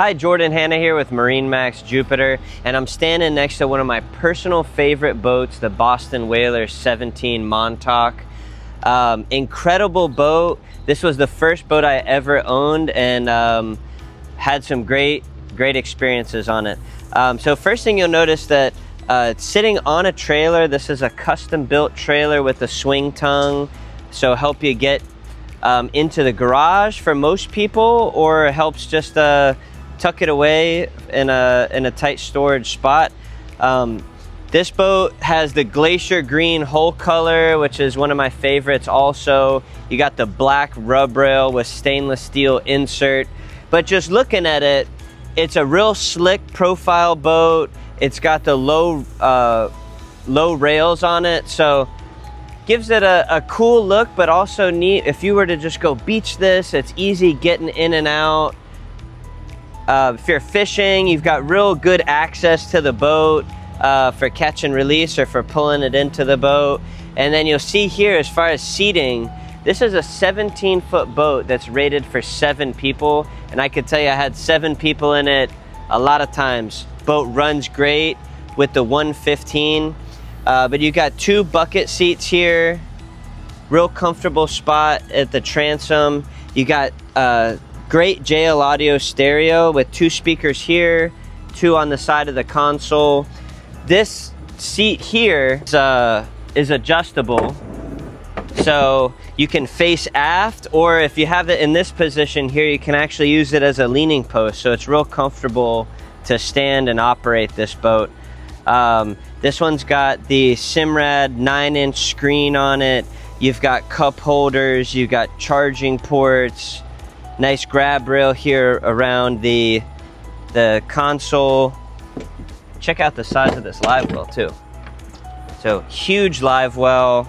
Hi, Jordan Hanna here with MarineMax Jupiter, and I'm standing next to one of my personal favorite boats, the Boston Whaler 17 Montauk. Incredible boat. This was the first boat I ever owned, and had some great experiences on it. So first thing you'll notice that it's sitting on a trailer. This is a custom built trailer with a swing tongue, so help you get into the garage for most people, or helps just tuck it away in a tight storage spot. This boat has the glacier green hull color, which is one of my favorites also. You got the black rub rail with stainless steel insert. But just looking at it, it's a real slick profile boat. It's got the low rails on it, so gives it a cool look, but also neat. If you were to just go beach this, it's easy getting in and out. If you're fishing, you've got real good access to the boat for catch and release or for pulling it into the boat. And then you'll see here, as far as seating, this is a 17-foot boat that's rated for 7 people. And I could tell you I had 7 people in it a lot of times. Boat runs great with the 115. But you got 2 bucket seats here, real comfortable spot at the transom. You got great JL audio stereo with 2 speakers here, 2 on the side of the console. This seat here is adjustable, so you can face aft, or if you have it in this position here, you can actually use it as a leaning post, so it's real comfortable to stand and operate this boat. This one's got the Simrad 9-inch screen on it. You've got cup holders, you've got charging ports, nice grab rail here around the console. Check out the size of this live well too. So huge live well.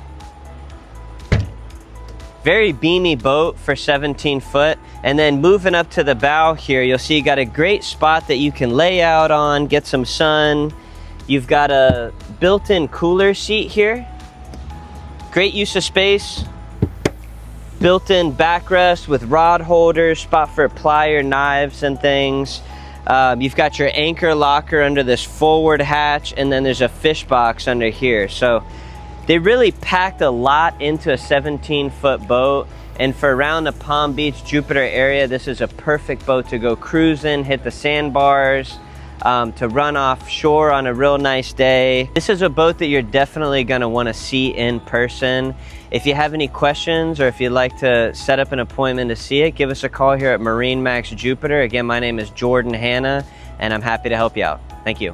Very beamy boat for 17 foot. And then moving up to the bow here, you'll see you got a great spot that you can lay out on, get some sun. You've got a built-in cooler seat here. Great use of space. Built-in backrest with rod holders, spot for plier, knives, and things. You've got your anchor locker under this forward hatch, and then there's a fish box under here. So they really packed a lot into a 17-foot boat. And for around the Palm Beach, Jupiter area, this is a perfect boat to go cruising, hit the sandbars, to run offshore on a real nice day. This is a boat that you're definitely gonna wanna see in person. If you have any questions, or if you'd like to set up an appointment to see it, give us a call here at MarineMax Jupiter. Again, my name is Jordan Hanna, and I'm happy to help you out. Thank you.